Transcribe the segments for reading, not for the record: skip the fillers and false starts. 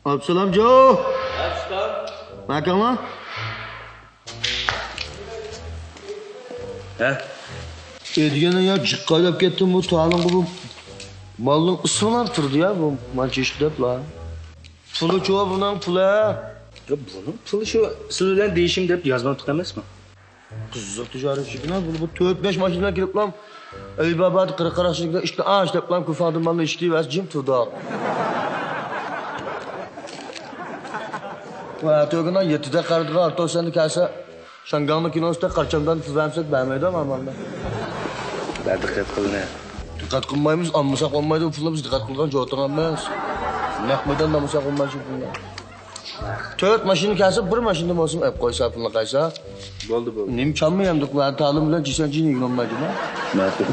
Absalam Joe. Aslan. Makan mı? He? Edgene ya çıkkayıp kettim bu tanım bu. Malın ısınan turdu ya bu mançeştep la. Pulu çoğu bundan pula. Ya bunun pılı şu sizden değişim deyip yazmadık demez mi? Kızılcık ticaret şirketine bu 4-5 makineler girip lan. Ey baba kırık kırık şirketler işte işte lan kufadım malını işliği ve cim turdu. Ve tövgünden 7'de kardığı artı seni kelse Şanganlı kinosunda kaçamdan tüzemsek beğenmeydi ama ben. Ben dikkat kılın he. Dikkat kılmayımız anmasak olmaydı ufula biz dikkat kılgan çoğutanamaz. Nakmeden namusak olmayı çünkü. 4 maşını kelse bir maşında mı olsun hep koysa puluna kaysa. Oldu bu. Nim çalmayamdık ve talım bilen cisencini ilgin olmaydı mı? Nasıl?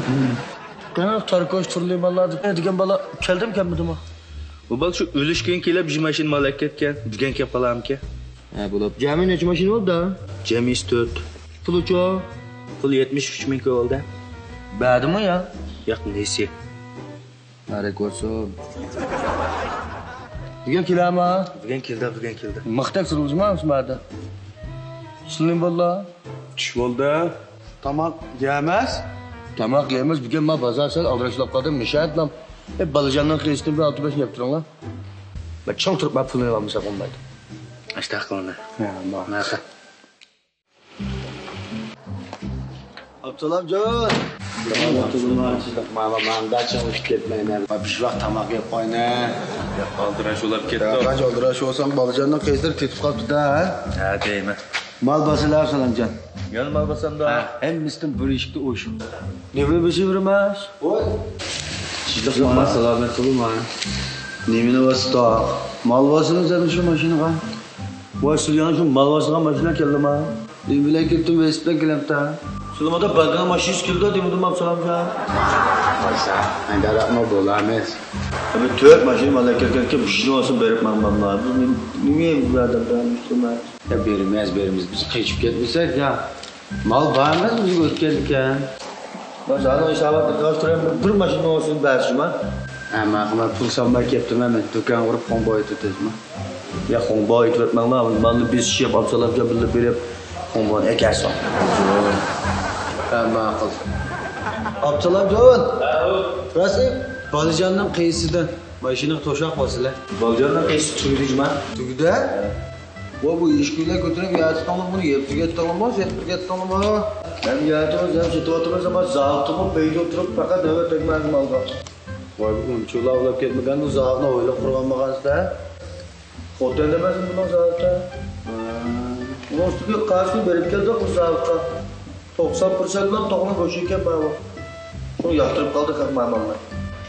Ben tarikoş turlayı mallardı. Ne diken bala keldim kendim ha. Bu bak şu ölüşken kelip bizim maşin malak ketken. Dügen kepalam ki. He bulup. Cami neçi maşını oldu da? Cem 4. Pulu çoğu. Pul 73 bin oldu. Beğendi mi ya? Yak neyse. Harek olsun. Diken kilama ha. Dügen kildi. Mıhtak sırılız mı Osman'da? Sılın valla. Çiş oldu. Tamam yemez. Tamak yemez. Bugün ma pazar sen aldıraşlap kadın müşahit lan. Hep balıcandan kıyısını bir 6-5 yaptırın lan. Ben çok tutup ben pulunu almışak olmaydı. İşte aklına. He bak. Nasıl? Absalam Can. Mama manda çalışıp ketmeyin. Bir vakt tamak yapmayın. Ya kaldıraş olap ketdi. Kaç aldıraş olsam balıcandan kıyısını tetif kalktı da ha. Ha deyme. Mal basılar salam can. Yanım albasan da. Hem mistin bir işikte oş. Ne bir şey vurmaz. Sizlik bana selamet olun ha. Nemine bası da. Mal basını senin şu maşını kan. Bu Süleyman şu malvasına maşına keldim ha. Dün bile gittim ve isple gelip de. Süleyman'da balgana maşı 100 kilo demedim Absalam Can. Oysa. Ben de aratma dolamaz. Abi 4 maşını malak kerken bir şey olsun verip mamam lazım. Niye bu adam dayanmıştım ha? Ya berimiz. Biz kıyıp gitmişsek ya. Mal bağırmaz mı biz götürdik ya? Ben sana o isabatlı kalıştırayım. Bir maşını olsun versin ha. Ama aklıma pul salmak yaptım hemen. Dükkan kurup komboyu tutacağım. Ya kombo etmetmen lazım. Mallı biz şey yap Absalam Can bilip verip kombonu ekersin. Ama akıl. Absalam Can. Nasıl? Balıcanın kıyısıdan. Başını toşak basıla. Balcandan kayısı tüydü ha. Tügüde. Bu ilişkiyle götürüp yatı tanım bunu yetki tanımaz, yetki tanımaz. Hem yardımız hem çıtı oturmaz ama zahtımı beyde oturup fakat evet tekmez malga. Vay bu çula avlap ketmegen de zahına öyle kurbanmağızda. Otel demezsin buna zahta. Ulan üstüne karşı verip geldi bu zahta. 90%'dan toğuna koşuyken bana. Bunu yaktırıp kaldı kalkmamamla.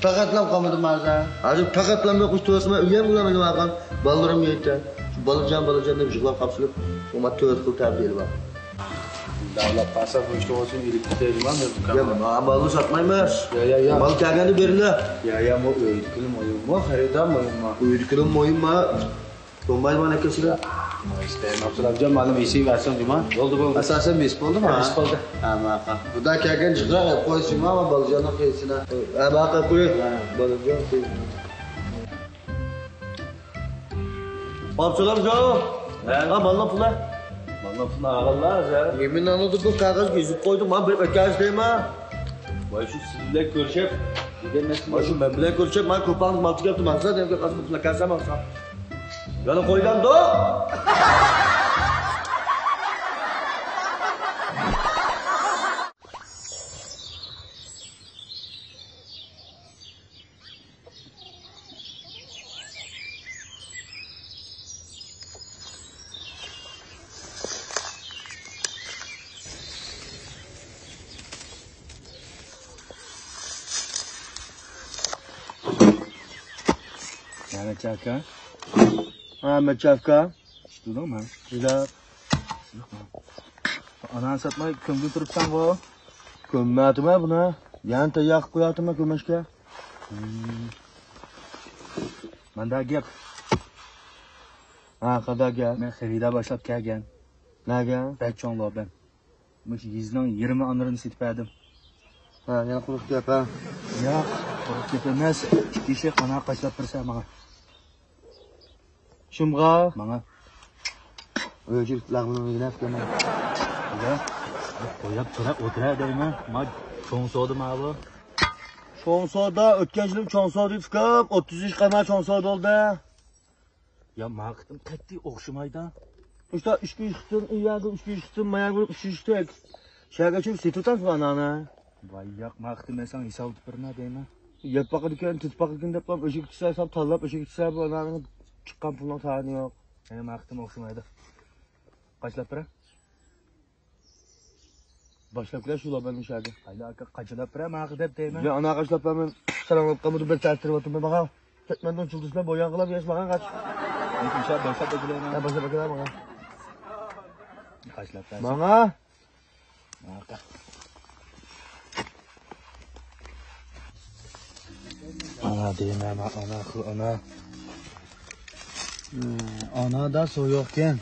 Fakat kalmadı mağaza. Azıcık takatlanma kuş tuğasıma üyem kullanmadım hakan. Ballarım yiyitten. Şu balıcan da bir şeyler kapsılıp ona tövbe kıl tabdiyeli var. Davlat pasa bu işte olsun iyilik tecrübem de Ya bana balı satmaymış. Ya. Balık gelgeni verirler. Ya mu öykülüm oyun mu? Harita mı oyun mu? Uyuduklarım moyunma. Dombay bana kesile. İşte Abdülhamca malum iyisi versin cuma. Oldu bu. Asasen mis oldu mu? Mis oldu. Ama ka. Bu da kerken çıkar hep koysun ama balıcanın kıyısına. Bak koy. Balıcan kıyısına. Absalam Can. Ha balla pula. Bana pul ağırlar ya. Yemin anladım bu kağıt yüzük koydum ha bir ökaz değil mi ha? Vay şu sizinle görüşüp. Dügen nesin? Başım ben bile göreceğim ben kopan mantık yaptım aslında dedim ki kasım pula kalsam alsam. Yani koydan da. Yani çaka. Ha meçafka. Duydun mu? Güzel. Anan satmay kömgün turupsan bu. Kömmetime buna. Yan tayak koyatıma kömeşke. Ben daha gap. Ha kadar gel. Ben xerida başlap kelgan. Ne gel? Pek çoğunluğu ben. Muş 100'nin 20 anırını sitip verdim. Ha yan kuruk yap ha. Ya Quruq gap emas. Ishga qana qashlab tursa menga. Shimg'a menga. O'jil lag'ini o'ynab kelma. Ya. Qo'yib turib o'tira deyman. Men cho'ngsodim abi. Cho'ngsoda o'tgan yili cho'ngsoda fikab 33 qana cho'ngsoda oldi. Ya maqtim qattiq o'xshamaydi. İşte 3 gün çıktın, ileride 3 gün çıktın, mayan vurup 3 gün çıktık. Şerge çünkü situtan falan ana. Vay yak maqtim esan hisob birna deyman. Yap bakırken, tut bakırken de yapmam, öşek tutsam tallap, öşek tutsam bu ananın çıkan pulun tane yok. Maqtim o'xshamaydi. Qachlab bira? Başlap bile şula benim şerge. Hayli aka qachlab bira maqi deb deyman. Ya ana kaçlap ben selamlık kamudu bir terttirip atım ben bakalım. Tetmenden çıldısına boyan kılam yaş bakan kaç. Inşallah başlab deyman. Ya başlap bakalım bana. Qachlab bira. Bana. Maqa. Ana deyman, ana. Ana da so'yoqken.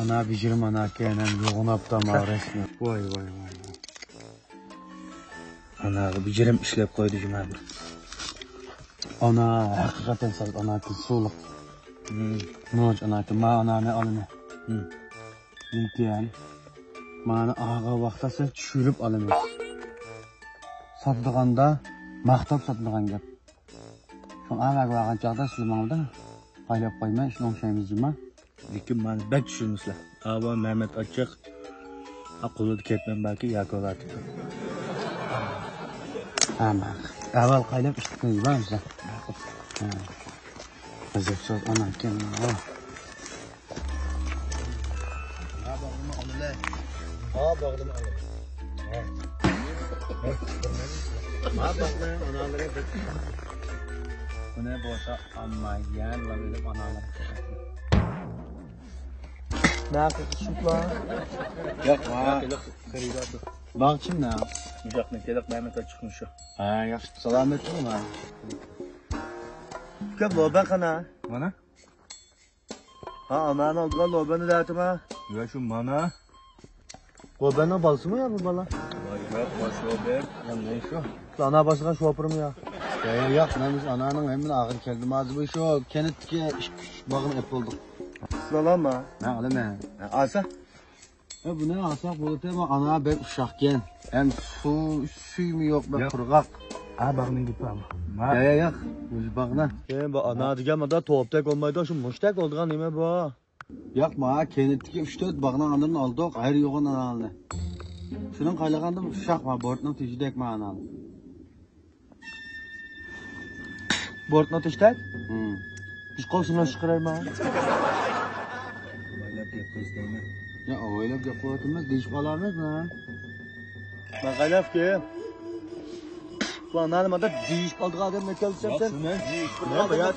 Ana bijirim ana kenan yo'g'inab tamoresmi. Voy. Ana bijirim ishlab qo'ydi juma bir. Ana haqiqatan sal ana sulq. Noj ana ma anani olma. Lekin mana ağa vaqtasi tushirib olamiz. Sotdiganda maqtab sotdigan gap. Şu ağaga vaqan chaqda sizmangda qaylab qo'ymay shuni o'xshaymiz juma. Lekin meni bak tushunmisizlar. Ava Mehmet Açık aqlida ketmem balki yakolat. Ama avval qaylab ishlaymiz bizlar. Azab so'z ana ekan. Buni bo'lsa ammagan va bilib analar. Ne yapıyorsun şutla? Yo'q, Xaridadı. Baqchimda. Mujaqni kelib Mehmet Açık'ın şu. Ha, yaxshi. Salomatmi? Fikab loben kana. Mana? Ha ananı aldılar loben'i dertim ha. Ya şu mana. Loben'in balsı mı ya bu bala? Vay yok, başı o be. Ya ne şu? Ana başkan şoförü mü ya? Yo'q, namiz ananing hemen ağır keldi. Mazı bu şu kenetga ish bag'ini ep bo'ldik. Sılama. Ha, olaman. Asa? Bu ne alsak bo'ladi, ana ben uşaqken. Hem suymi yo'q, ben qurg'oq. Ha bag'ning gitti ama. Yo'q, o'z bag'na. Bu ana deganmada toptak olmaydı şu muştak oldugan nima bu? Yo'q, ma kenetga 3-4 bag'ni andan oldik, ayr yo'g'on analni. Shuning qaylaganda uşaq ma bortning tejidek ma anal. Bortna tiştak? Biz qolsınlar çıqırayma. Baylab deb qo'ysaymi? Ya o'ylab gap qo'yatimiz, deyish qolamizmi? Ben qaylab ki. Bu ananı mada diyiş qaldığı adam ne kelsen sen? Şuna. Ne bu ya?